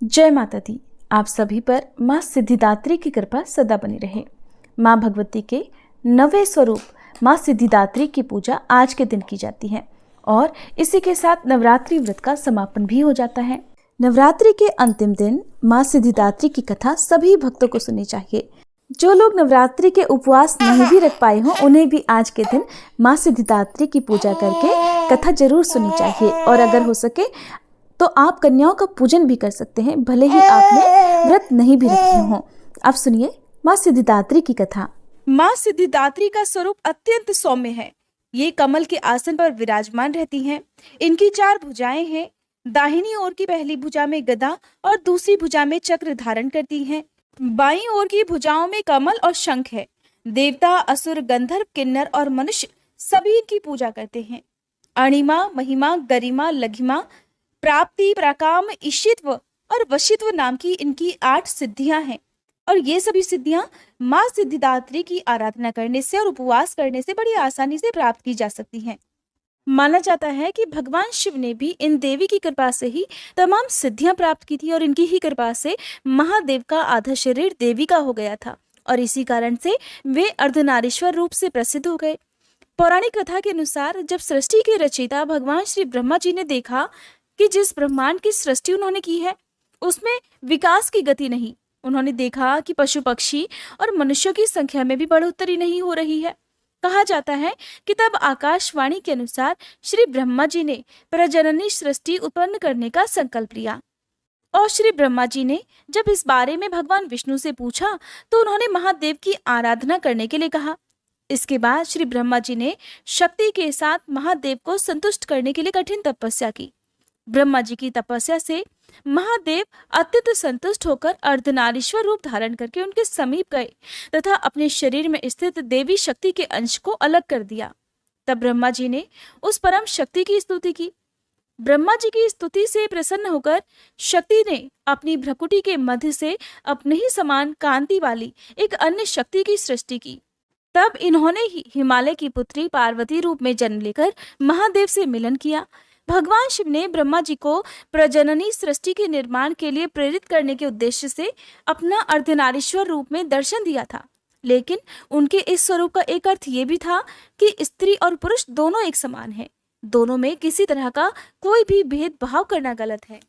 जय माता दी। आप सभी पर माँ सिद्धिदात्री की कृपा सदा बनी रहे। माँ भगवती के नवे स्वरूप माँ सिद्धिदात्री की पूजा आज के दिन की जाती है और इसी के साथ नवरात्रि व्रत का समापन भी हो जाता है। नवरात्रि के अंतिम दिन माँ सिद्धिदात्री की कथा सभी भक्तों को सुननी चाहिए। जो लोग नवरात्रि के उपवास नहीं भी रख पाए हों, उन्हें भी आज के दिन माँ सिद्धिदात्री की पूजा करके कथा जरूर सुननी चाहिए। और अगर हो सके तो आप कन्याओं का पूजन भी कर सकते हैं, भले ही आपने व्रत नहीं भी रखे हों। अब सुनिए माँ सिद्धिदात्री की कथा। माँ सिद्धिदात्री का स्वरूप अत्यंत सौम्य है। ये कमल के आसन पर विराजमान रहती हैं। इनकी 4 भुजाएं हैं। दाहिनी ओर की पहली भुजा में गदा और दूसरी भुजा में चक्र धारण करती हैं। बाईं ओर की भुजाओं में कमल और शंख है। देवता, असुर, गंधर्व, किन्नर और मनुष्य सभी इनकी पूजा करते हैं। अणिमा, महिमा, गरिमा, लघिमा, प्राप्ति, प्राकाम, ईशित्व और वशित्व नाम की इनकी 8 सिद्धियां हैं। और ये सभी सिद्धियां माँ सिद्धिदात्री की आराधना करने से और उपवास करने से बड़ी आसानी से प्राप्त की जा सकती हैं। माना जाता है कि भगवान शिव ने भी इन देवी की कृपा से ही तमाम सिद्धियां प्राप्त की थी और इनकी ही कृपा से महादेव का आधा शरीर देवी का हो गया था और इसी कारण से वे अर्धनारीश्वर रूप से प्रसिद्ध हो गए। पौराणिक कथा के अनुसार जब सृष्टि के रचयिता भगवान श्री ब्रह्मा जी ने देखा कि जिस ब्रह्मांड की सृष्टि उन्होंने की है उसमें विकास की गति नहीं, उन्होंने देखा कि पशु पक्षी और मनुष्यों की संख्या में भी बढ़ोतरी नहीं हो रही है। कहा जाता है कि तब आकाशवाणी के अनुसार श्री ब्रह्मा जी ने प्रजननी सृष्टि उत्पन्न करने का संकल्प लिया और श्री ब्रह्मा जी ने जब इस बारे में भगवान विष्णु से पूछा तो उन्होंने महादेव की आराधना करने के लिए कहा। इसके बाद श्री ब्रह्मा जी ने शक्ति के साथ महादेव को संतुष्ट करने के लिए कठिन तपस्या की। ब्रह्मा जी की तपस्या से महादेव अत्यंत संतुष्ट होकर अर्धनारीश्वर रूप धारण करके उनके समीप गए तथा अपने शरीर में स्थित देवी शक्ति के अंश को अलग कर दिया। तब ब्रह्मा जी ने उस परम शक्ति की स्तुति की। ब्रह्मा जी की स्तुति से प्रसन्न होकर शक्ति ने अपनी भ्रकुटी के मध्य से अपने ही समान कांति वाली एक अन्य शक्ति की सृष्टि की। तब इन्होंने ही हिमालय की पुत्री पार्वती रूप में जन्म लेकर महादेव से मिलन किया। भगवान शिव ने ब्रह्मा जी को प्रजननी सृष्टि के निर्माण के लिए प्रेरित करने के उद्देश्य से अपना अर्धनारीश्वर रूप में दर्शन दिया था, लेकिन उनके इस स्वरूप का एक अर्थ ये भी था कि स्त्री और पुरुष दोनों एक समान हैं। दोनों में किसी तरह का कोई भी भेदभाव करना गलत है।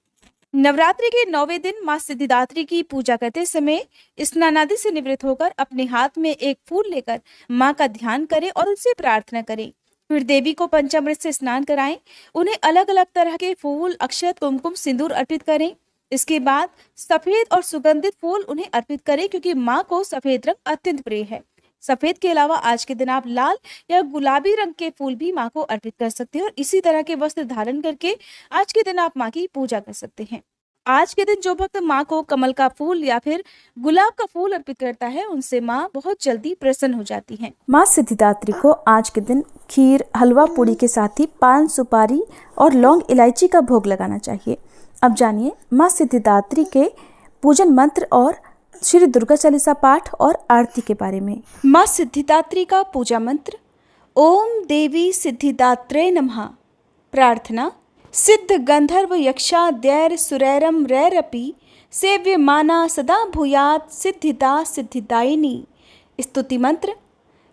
नवरात्रि के 9वें दिन माँ सिद्धिदात्री की पूजा करते समय स्नानादि से निवृत्त होकर अपने हाथ में एक फूल लेकर माँ का ध्यान करें और उनसे प्रार्थना करें। फिर देवी को पंचामृत से स्नान कराएं। उन्हें अलग अलग तरह के फूल, अक्षत, कुमकुम, सिंदूर अर्पित करें। इसके बाद सफेद और सुगंधित फूल उन्हें अर्पित करें क्योंकि माँ को सफेद रंग अत्यंत प्रिय है। सफेद के अलावा आज के दिन आप लाल या गुलाबी रंग के फूल भी माँ को अर्पित कर सकते हैं और इसी तरह के वस्त्र धारण करके आज के दिन आप माँ की पूजा कर सकते हैं। आज के दिन जो भक्त माँ को कमल का फूल या फिर गुलाब का फूल अर्पित करता है उनसे माँ बहुत जल्दी प्रसन्न हो जाती है। माँ सिद्धिदात्री को आज के दिन खीर, हलवा पूड़ी के साथ ही पान, सुपारी और लौंग इलायची का भोग लगाना चाहिए। अब जानिए माँ सिद्धिदात्री के पूजन मंत्र और श्री दुर्गा चालीसा पाठ और आरती के बारे में। माँ सिद्धिदात्री का पूजा मंत्र। ओम देवी सिद्धिदात्रे नमः। प्रार्थना। सिद्ध गंधर्व यक्षा दैर सुरैरम रैरपि सेव्यमाना सदा भूयात् सिद्धिदा सिद्धिदायिनी। स्तुति मंत्र।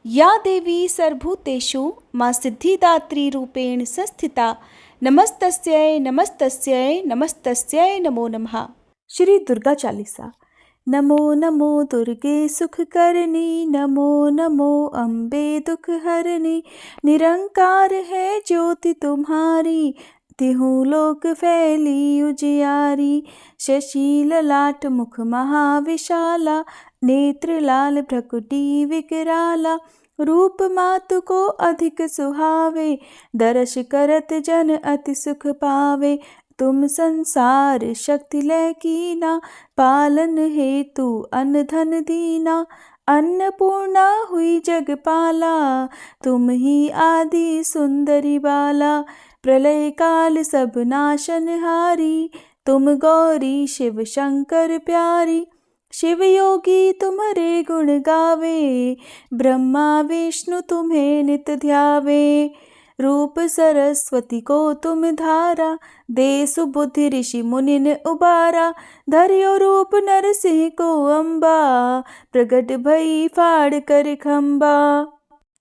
या देवी सर्वभूतेषु माँ सिद्धिदात्री रूपेण संस्थिता नमस्तस्यै नमस्तस्यै नमस्तस्यै नमो नमः। श्री दुर्गा चालीसा। नमो नमो दुर्गे सुख करनी, नमो नमो अम्बे दुख हरनी। निरंकार है ज्योति तुम्हारी, तिहु लोक फैली उजियारी। शशि ललाट मुख महाविशाला, नेत्र लाल भ्रकुटी विकराला। रूप मातु को अधिक सुहावे, दर्श करत जन अति सुख पावे। तुम संसार शक्ति लय कीना, पालन हेतु अन्न धन दीना। अन्नपूर्णा हुई जगपाला, तुम ही आदि सुंदरी बाला। प्रलय काल सब नाशनहारी, तुम गौरी शिव शंकर प्यारी। शिव योगी तुम्हारे गुण गावे, ब्रह्मा विष्णु तुम्हें नित ध्यावे। रूप सरस्वती को तुम धारा, दे सुबुद्धि ऋषि मुनिन उबारा। धर्यो रूप नरसिंह को अम्बा, प्रगट भई फाड़ कर खम्बा।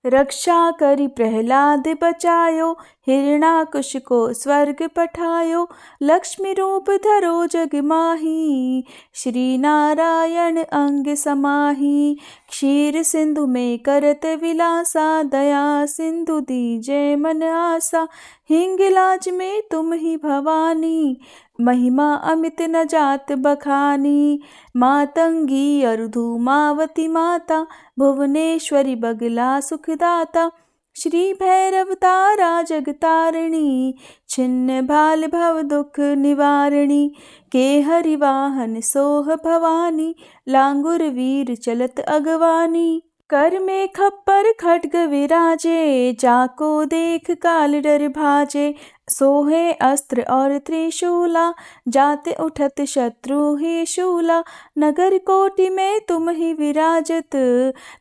रक्षा करी प्रहलाद बचायो, हिरणाकुश को स्वर्ग पठायो। लक्ष्मी रूप धरो जग माही, श्री नारायण अंग समाही। क्षीर सिंधु में करत विलासा, दया सिंधु दीजे मन आसा। हिंगलाज में तुम ही भवानी, महिमा अमित न जात बखानी। मातंगी अरुधुमावती माता, भुवनेश्वरी बगला सुखदाता। श्री भैरव तारा जगतारिणी, छिन्न भाल भव दुख निवारिणी। के हरि वाहन सोह भवानी, लांगुर वीर चलत अगवानी। कर में खप्पर खड्ग विराजे, जाको देख काल डर भाजे। सोहे अस्त्र और त्रिशूला, जाते उठत शत्रु ही शूला। नगर कोटि में तुम ही विराजत,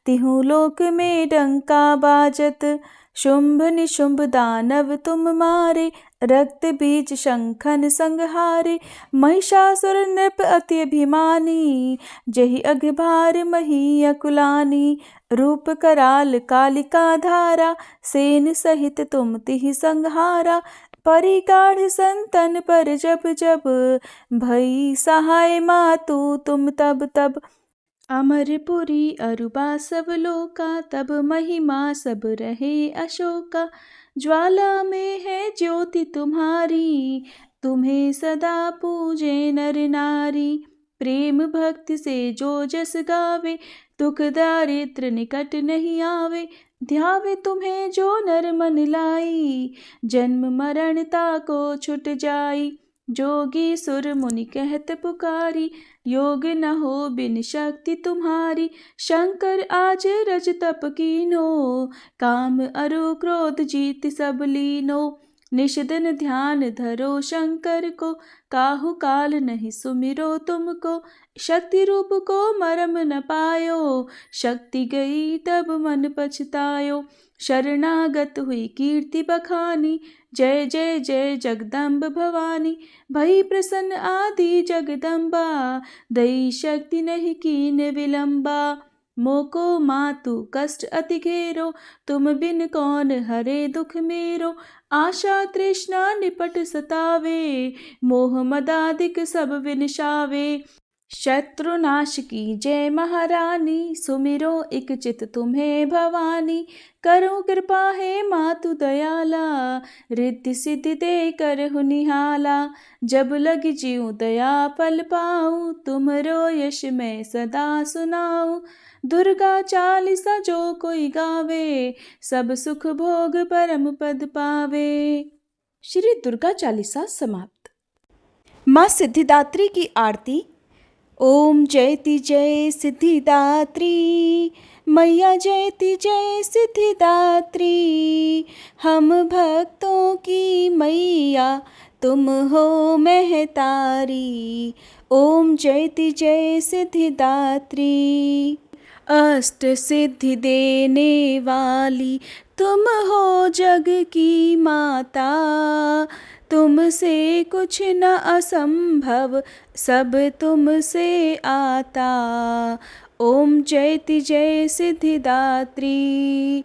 तिहु लोक में डंका बाजत। शुंभ निशुंभ दानव तुम मारे, रक्त बीज शंखन संहारे। महिषासुर नृप अति अभिमानी, जहि अघभार मही अकुलानी। रूप कराल कालिका धारा, सेन सहित तुम तिहि संहारा। परिगाढ़ संतन पर जब जब, भई सहाय मातु तुम तब तब। अमरपुरी अरुबा सब लोका, तब महिमा सब रहे अशोका। ज्वाला में है ज्योति तुम्हारी, तुम्हें सदा पूजे नर नारी। प्रेम भक्ति से जो जस गावे, दुख दारिद्र निकट नहीं आवे। ध्यावे तुम्हें जो नर मन लाई, जन्म मरण ताको छुट जाई। जोगी सुर मुनि कहत पुकारी, योग न हो बिन शक्ति तुम्हारी। शंकर आज रज तप कीनो, काम अरु क्रोध जीत सब लीनो। निषिदन ध्यान धरो शंकर को, काहू काल नहीं सुमिरो तुमको। शक्ति रूप को मरम न पायो, शक्ति गई तब मन पछतायो। शरणागत हुई कीर्ति बखानी, जय जय जय जगदम्ब भवानी। भई प्रसन्न आदि जगदम्बा, दई शक्ति नहीं कीन विलंबा। मोको मातु कष्ट अति घेरो, तुम बिन कौन हरे दुख मेरो। आशा तृष्णा निपट सतावे, मोह मदादिक सब विनशावे। शत्रुनाश की जय महारानी, सुमिरो इक चित तुम्हें भवानी। करो कृपा है मातु दयाला, रिद्धि सिद्धि दे कर निहाला। जब लग जीव दया फल पाऊँ, तुम्हरो यश मैं सदा सुनाऊँ। दुर्गा चालीसा जो कोई गावे, सब सुख भोग परम पद पावे। श्री दुर्गा चालीसा समाप्त। माँ सिद्धिदात्री की आरती। ओम जयति जय सिद्धिदात्री, मैया जयति जय सिद्धिदात्री। हम भक्तों की मैया, तुम हो महतारी। ओम जयति जय सिद्धिदात्री। अष्ट सिद्धि देने वाली, तुम हो जग की माता। तुमसे कुछ न असंभव, सब तुमसे आता। ओम जयति जय सिद्धिदात्री।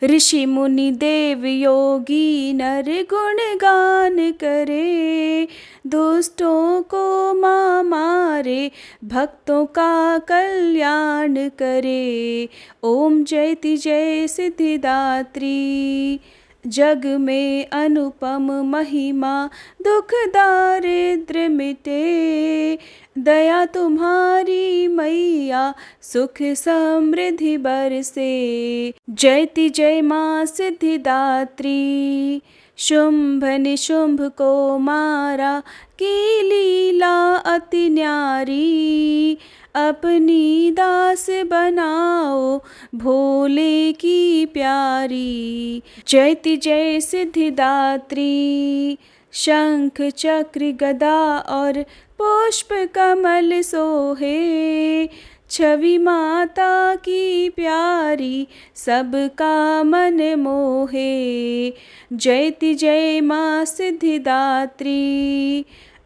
ऋषि मुनि देव योगी नर गुण गान करे। दुष्टों को माँ मारे, भक्तों का कल्याण करे। ओम जयति जय सिद्धिदात्री। जग में अनुपम महिमा, दुख दारिद्र मिटे। दया तुम्हारी मैया, सुख समृद्धि बरसे। जयति जय माँ सिद्धिदात्री। शुंभ निशुंभ को मारा, की लीला अति न्यारी। अपनी दास बनाओ, भोले की प्यारी। जयति जय सिद्धिदात्री। शंख चक्र गदा और पुष्प कमल सोहे। छवि माता की प्यारी सबका मन मोहे। जयति जय माँ सिद्धिदात्री,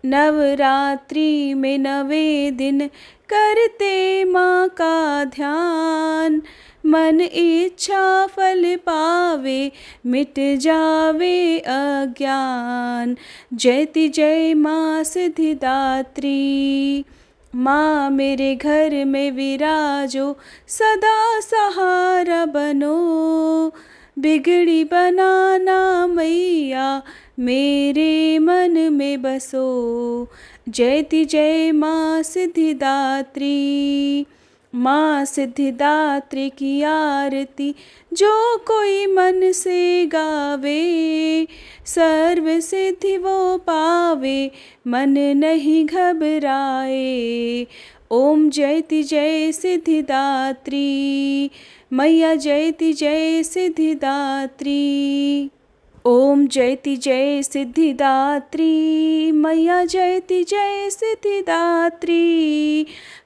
नवरात्रि में 9 दिन करते माँ का ध्यान। मन इच्छा फल पावे, मिट जावे अज्ञान। जयति जय माँ सिद्धिदात्री, माँ मेरे घर में विराजो, सदा सहारा बनो। बिगड़ी बनाना मैया, मेरे मन में बसो। जयति जय माँ सिद्धिदात्री, माँ सिद्धिदात्री की आरती जो कोई मन से गावे, सर्व सिद्धि वो पावे, मन नहीं घबराए। ओम जयति जय सिद्धिदात्री, मैया जयति जय सिद्धिदात्री। ओम जयति जय सिद्धिदात्री, मैया जयति जय सिद्धिदात्री।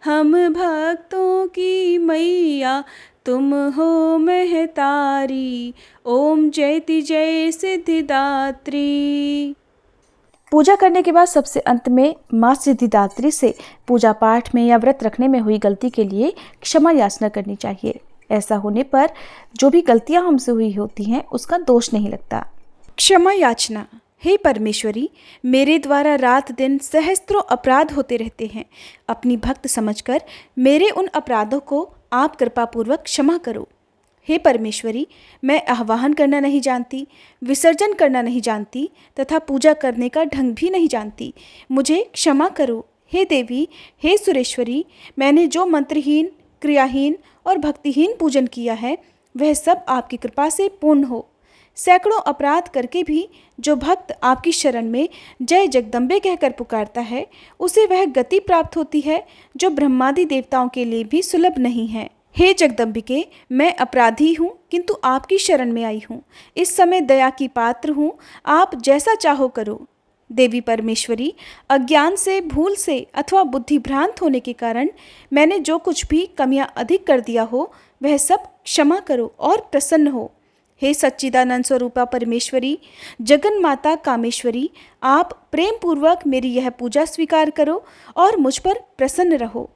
हम भक्तों की मैया, तुम हो महतारी। ओम जयति जय सिद्धिदात्री। पूजा करने के बाद सबसे अंत में माँ सिद्धिदात्री से पूजा पाठ में या व्रत रखने में हुई गलती के लिए क्षमा याचना करनी चाहिए। ऐसा होने पर जो भी गलतियां हमसे हुई होती हैं उसका दोष नहीं लगता। क्षमा याचना। हे परमेश्वरी, मेरे द्वारा रात दिन सहस्त्रों अपराध होते रहते हैं। अपनी भक्त समझकर मेरे उन अपराधों को आप कृपापूर्वक क्षमा करो। हे परमेश्वरी, मैं आह्वान करना नहीं जानती, विसर्जन करना नहीं जानती तथा पूजा करने का ढंग भी नहीं जानती। मुझे क्षमा करो। हे देवी, हे सुरेश्वरी, मैंने जो मंत्रहीन, क्रियाहीन और भक्तिहीन पूजन किया है वह सब आपकी कृपा से पूर्ण हो। सैकड़ों अपराध करके भी जो भक्त आपकी शरण में जय जगदम्बे कहकर पुकारता है उसे वह गति प्राप्त होती है जो ब्रह्मादि देवताओं के लिए भी सुलभ नहीं है। हे जगदम्बिके, मैं अपराधी हूँ किंतु आपकी शरण में आई हूँ। इस समय दया की पात्र हूँ, आप जैसा चाहो करो। देवी परमेश्वरी, अज्ञान से, भूल से अथवा बुद्धि भ्रांत होने के कारण मैंने जो कुछ भी कमियाँ अधिक कर दिया हो वह सब क्षमा करो और प्रसन्न हो। हे सच्चिदानंद स्वरूपा परमेश्वरी, जगन माता कामेश्वरी, आप प्रेम पूर्वक मेरी यह पूजा स्वीकार करो और मुझ पर प्रसन्न रहो।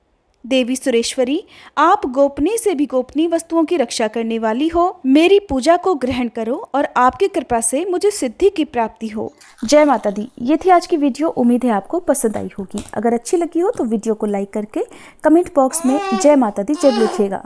देवी सुरेश्वरी, आप गोपनीय से भी गोपनीय वस्तुओं की रक्षा करने वाली हो। मेरी पूजा को ग्रहण करो और आपकी कृपा से मुझे सिद्धि की प्राप्ति हो। जय माता दी। ये थी आज की वीडियो। उम्मीद है आपको पसंद आई होगी। अगर अच्छी लगी हो तो वीडियो को लाइक करके कमेंट बॉक्स में जय माता दी जरूर लिखिएगा।